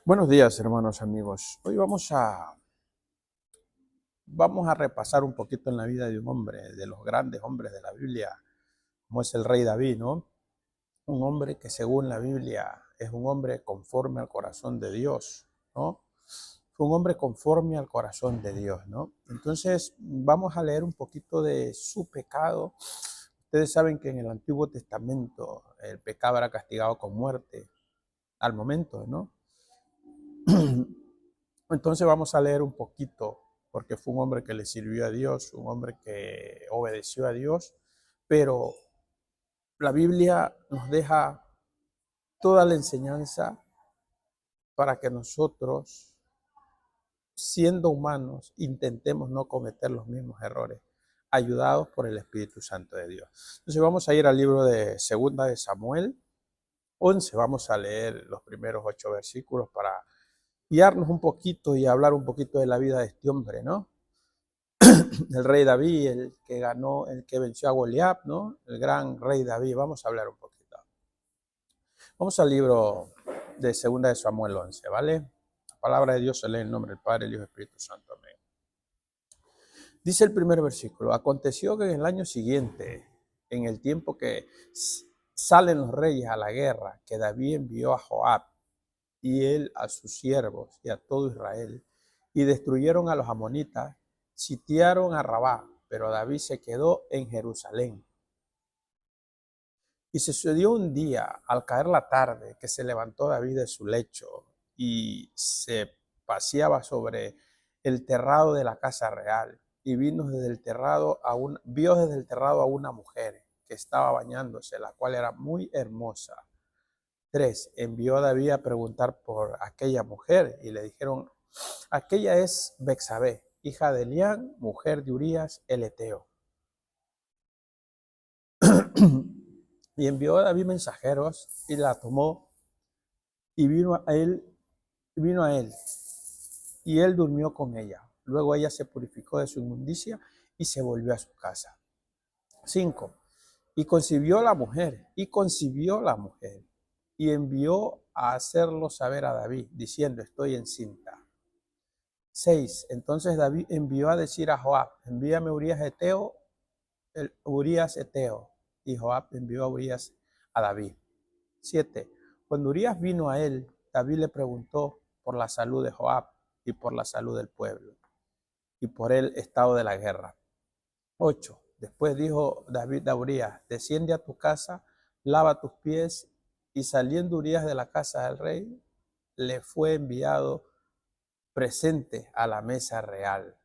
Buenos días, hermanos amigos. Hoy vamos a repasar un poquito en la vida de un hombre, de los grandes hombres de la Biblia, como es el rey David, ¿no? Un hombre que según la Biblia es un hombre conforme al corazón de Dios, ¿no? Fue un hombre conforme al corazón de Dios, ¿no? Entonces, vamos a leer un poquito de su pecado. Ustedes saben que en el Antiguo Testamento el pecado era castigado con muerte al momento, ¿no? Entonces vamos a leer un poquito, porque fue un hombre que le sirvió a Dios, un hombre que obedeció a Dios, pero la Biblia nos deja toda la enseñanza para que nosotros, siendo humanos, intentemos no cometer los mismos errores, ayudados por el Espíritu Santo de Dios. Entonces vamos a ir al libro de Segunda de Samuel 11, vamos a leer los primeros 8 versículos para guiarnos un poquito y hablar un poquito de la vida de este hombre, ¿no? El rey David, el que ganó, el que venció a Goliat, ¿no? El gran rey David. Vamos a hablar un poquito. Vamos al libro de Segunda de Samuel 11, ¿vale? La palabra de Dios se lee en el nombre del Padre, el Hijo y el Espíritu Santo. Amén. Dice el primer versículo: aconteció que en el año siguiente, en el tiempo que salen los reyes a la guerra, que David envió a Joab y él a sus siervos y a todo Israel, y destruyeron a los amonitas, sitiaron a Rabá, pero David se quedó en Jerusalén. Y sucedió un día, al caer la tarde, que se levantó David de su lecho y se paseaba sobre el terrado de la casa real, y vino desde el terrado vio desde el terrado a una mujer que estaba bañándose, la cual era muy hermosa. 3. Envió a David a preguntar por aquella mujer, y le dijeron: aquella es Betsabé, hija de Elián, mujer de Urías el Eteo. Y envió a David mensajeros y la tomó, y vino a él, y él durmió con ella. Luego ella se purificó de su inmundicia y se volvió a su casa. 5. Y concibió la mujer, y envió a hacerlo saber a David, diciendo: estoy encinta. 6. Entonces David envió a decir a Joab: envíame Urías Eteo, y Joab envió a Urías a David. 7. Cuando Urías vino a él, David le preguntó por la salud de Joab y por la salud del pueblo y por el estado de la guerra. 8. Después dijo David a Urías: desciende a tu casa, lava tus pies. Y saliendo Urías de la casa del rey, le fue enviado presente a la mesa real.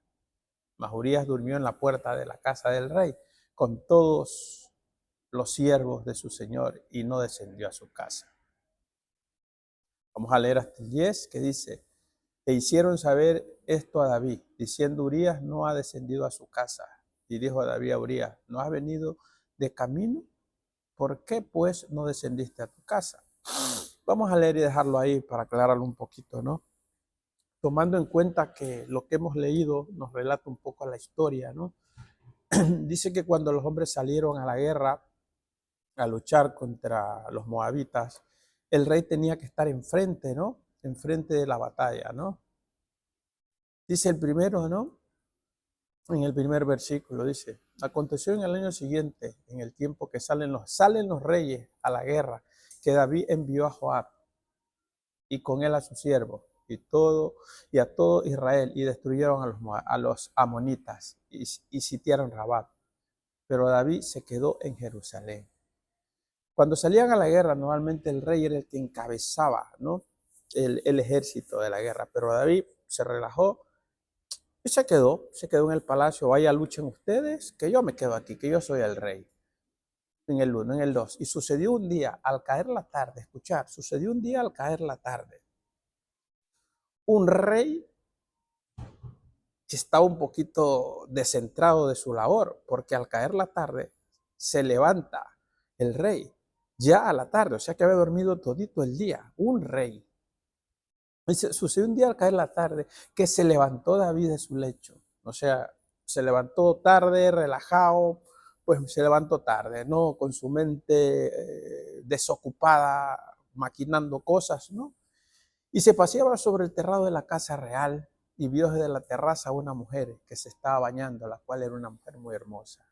Mas Urías durmió en la puerta de la casa del rey con todos los siervos de su señor, y no descendió a su casa. Vamos a leer hasta el 10, que dice: e hicieron saber esto a David, diciendo: Urías no ha descendido a su casa. Y dijo a David a Urías: ¿no has venido de camino? ¿Por qué pues no descendiste a tu casa? Vamos a leer y dejarlo ahí para aclararlo un poquito, ¿no? Tomando en cuenta que lo que hemos leído nos relata un poco la historia, ¿no? Dice que cuando los hombres salieron a la guerra, a luchar contra los moabitas, el rey tenía que estar enfrente, ¿no? Enfrente de la batalla, ¿no? Dice el primero, ¿no? En el primer versículo dice: aconteció en el año siguiente, en el tiempo que salen los reyes a la guerra, que David envió a Joab y con él a sus siervos y a todo Israel, y destruyeron a los amonitas y sitiaron Rabat. Pero David se quedó en Jerusalén. Cuando salían a la guerra, normalmente el rey era el que encabezaba, ¿no? El ejército de la guerra, pero David se relajó y se quedó en el palacio. Vaya, luchen ustedes, que yo me quedo aquí, que yo soy el rey. En el 1, en el 2. Y sucedió un día al caer la tarde, sucedió un día al caer la tarde. Un rey que estaba un poquito descentrado de su labor, porque al caer la tarde se levanta el rey ya a la tarde, o sea que había dormido todito el día, un rey. Y sucedió un día al caer la tarde que se levantó David de su lecho, o sea, se levantó tarde, relajado, pues se levantó tarde, ¿no? Con su mente desocupada, maquinando cosas, ¿no? Y se paseaba sobre el terrado de la casa real y vio desde la terraza a una mujer que se estaba bañando, la cual era una mujer muy hermosa.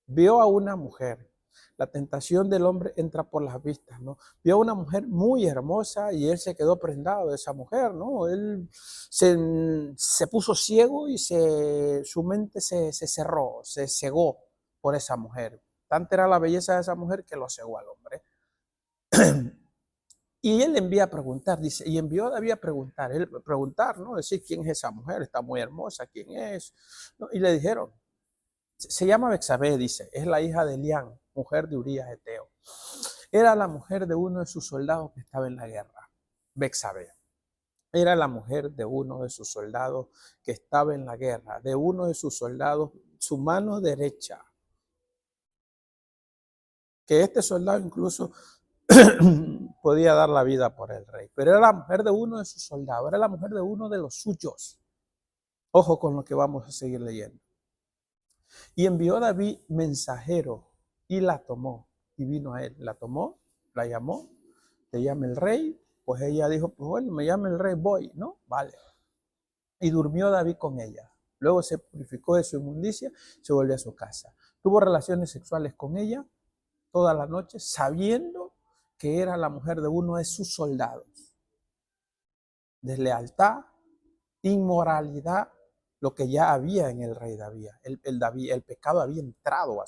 Vio a una mujer. La tentación del hombre entra por las vistas, ¿no? Vio a una mujer muy hermosa y él se quedó prendado de esa mujer, ¿no? Él se puso ciego y su mente se cerró, se cegó por esa mujer. Tanta era la belleza de esa mujer que lo cegó al hombre. Y él envía a preguntar, dice, y envió a David a preguntar, ¿no? Decir, ¿quién es esa mujer? Está muy hermosa, ¿quién es? ¿No? Y le dijeron, se llama Betsabé, dice, es la hija de Elián, mujer de Urías Eteo. Era la mujer de uno de sus soldados que estaba en la guerra. Betsabé era la mujer de uno de sus soldados que estaba en la guerra, de uno de sus soldados, su mano derecha. Que este soldado incluso podía dar la vida por el rey, pero era la mujer de uno de sus soldados, era la mujer de uno de los suyos. Ojo con lo que vamos a seguir leyendo. Y envió David mensajero y la tomó y vino a él. La tomó, la llamó, te llama el rey, pues ella dijo, pues bueno, me llama el rey, voy, ¿no? Vale. Y durmió David con ella. Luego se purificó de su inmundicia, se volvió a su casa. Tuvo relaciones sexuales con ella toda la noche, sabiendo que era la mujer de uno de sus soldados. Deslealtad, inmoralidad, lo que ya había en el rey David. El pecado había entrado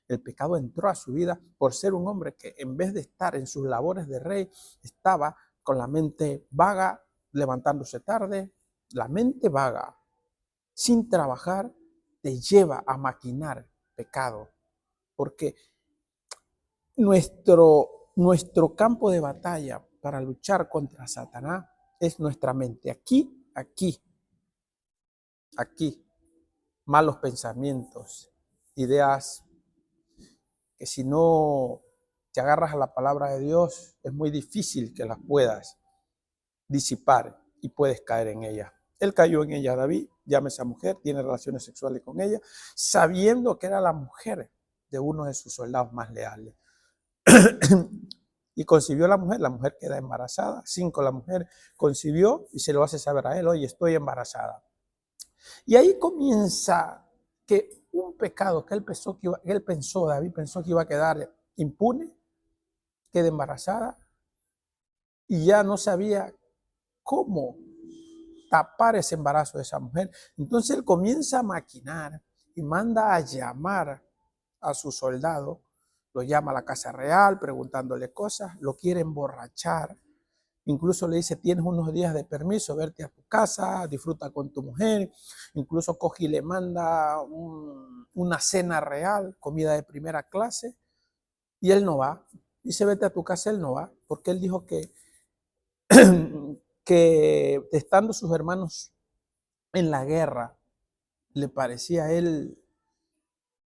el pecado entró a su vida por ser un hombre que en vez de estar en sus labores de rey, estaba con la mente vaga, levantándose tarde. La mente vaga, sin trabajar, te lleva a maquinar pecado, porque nuestro campo de batalla para luchar contra Satanás es nuestra mente. Aquí, malos pensamientos, ideas que si no te agarras a la palabra de Dios, es muy difícil que las puedas disipar y puedes caer en ella. Él cayó en ella, David, llama a esa mujer, tiene relaciones sexuales con ella, sabiendo que era la mujer de uno de sus soldados más leales. Y concibió la mujer queda embarazada. 5, la mujer concibió y se lo hace saber a él, oye, estoy embarazada. Y ahí comienza que un pecado que David pensó que iba a quedar impune, queda embarazada y ya no sabía cómo tapar ese embarazo de esa mujer. Entonces él comienza a maquinar y manda a llamar a su soldado, lo llama a la casa real preguntándole cosas, lo quiere emborrachar, incluso le dice, tienes unos días de permiso, verte a tu casa, disfruta con tu mujer, incluso coge y le manda una cena real, comida de primera clase, y él no va, dice, vete a tu casa, él no va, porque él dijo que que estando sus hermanos en la guerra, le parecía a él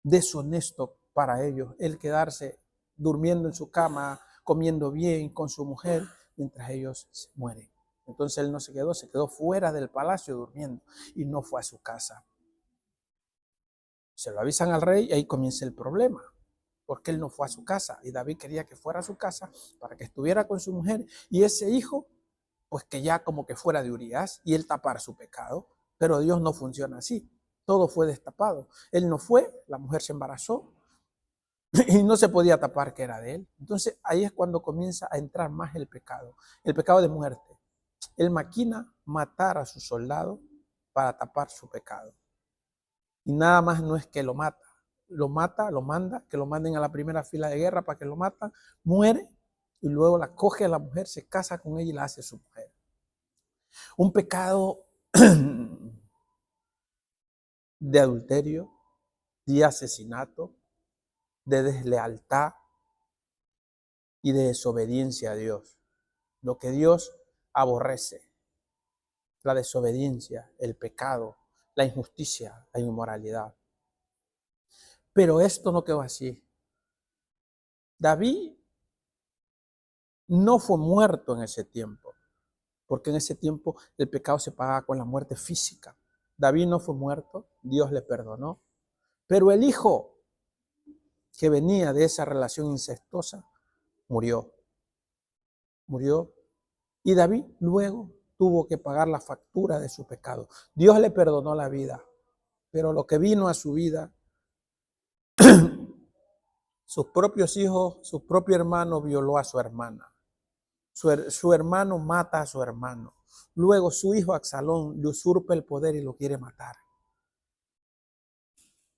deshonesto para ellos el quedarse durmiendo en su cama, comiendo bien con su mujer, mientras ellos se mueren. Entonces él no se quedó fuera del palacio durmiendo y no fue a su casa. Se lo avisan al rey y ahí comienza el problema, porque él no fue a su casa y David quería que fuera a su casa para que estuviera con su mujer y ese hijo, pues que ya como que fuera de Urías y él tapara su pecado, pero Dios no funciona así. Todo fue destapado. Él no fue, la mujer se embarazó y no se podía tapar que era de él. Entonces ahí es cuando comienza a entrar más el pecado de muerte. Él maquina matar a su soldado para tapar su pecado. Y nada más no es que lo mata, lo manda, que lo manden a la primera fila de guerra para que lo matan, muere y luego la coge a la mujer, se casa con ella y la hace su mujer. Un pecado de adulterio, de asesinato, de deslealtad y de desobediencia a Dios. Lo que Dios aborrece, la desobediencia, el pecado, la injusticia, la inmoralidad. Pero esto no quedó así. David no fue muerto en ese tiempo, porque en ese tiempo el pecado se pagaba con la muerte física. David no fue muerto, Dios le perdonó, pero el hijo que venía de esa relación incestuosa murió Y David luego tuvo que pagar la factura de su pecado. Dios le perdonó la vida, pero lo que vino a su vida, sus propios hijos, su propio hermano violó a su hermana. Su hermano mata a su hermano. Luego su hijo Absalón le usurpa el poder y lo quiere matar.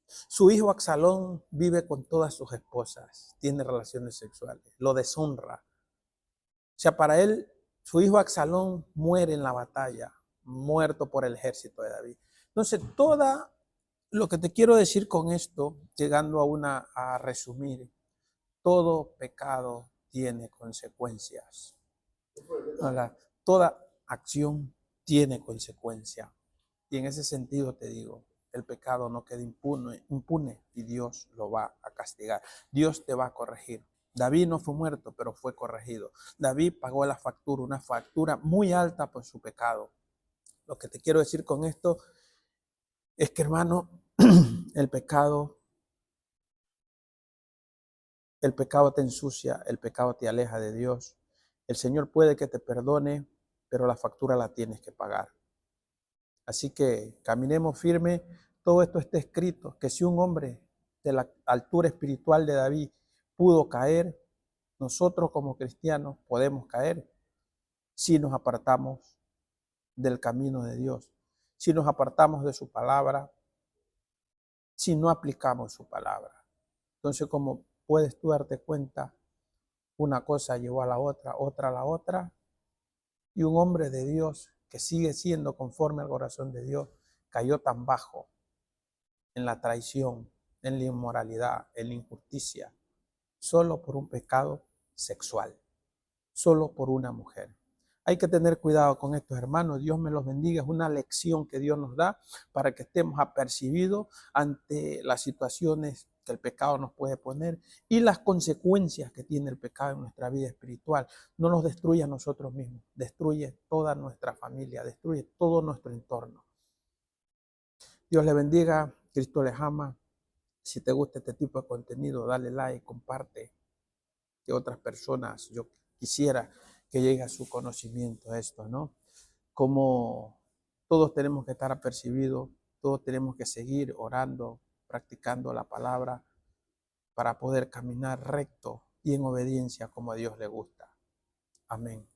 Su hijo Absalón vive con todas sus esposas, tiene relaciones sexuales, lo deshonra. O sea, para él, su hijo Absalón muere en la batalla, muerto por el ejército de David. Entonces, toda lo que te quiero decir con esto, llegando a resumir, todo pecado tiene consecuencias. Toda acción tiene consecuencia. Y en ese sentido te digo, el pecado no queda impune y Dios lo va a castigar. Dios te va a corregir. David no fue muerto, pero fue corregido. David pagó la factura, una factura muy alta por su pecado. Lo que te quiero decir con esto es que, hermano, el pecado te ensucia, el pecado te aleja de Dios. El Señor puede que te perdone, pero la factura la tienes que pagar. Así que caminemos firme. Todo esto está escrito, que si un hombre de la altura espiritual de David pudo caer, nosotros como cristianos podemos caer si nos apartamos del camino de Dios, si nos apartamos de su palabra, si no aplicamos su palabra. Entonces, como puedes tú darte cuenta, una cosa llevó a la otra a la otra, y un hombre de Dios que sigue siendo conforme al corazón de Dios cayó tan bajo en la traición, en la inmoralidad, en la injusticia, solo por un pecado sexual, solo por una mujer. Hay que tener cuidado con estos hermanos. Dios me los bendiga. Es una lección que Dios nos da para que estemos apercibidos ante las situaciones que el pecado nos puede poner y las consecuencias que tiene el pecado en nuestra vida espiritual. No nos destruye a nosotros mismos, destruye toda nuestra familia, destruye todo nuestro entorno. Dios le bendiga, Cristo les ama. Si te gusta este tipo de contenido, dale like, comparte, que otras personas, yo quisiera que llegue a su conocimiento esto, ¿no? Como todos tenemos que estar apercibidos, todos tenemos que seguir orando, practicando la palabra para poder caminar recto y en obediencia como a Dios le gusta. Amén.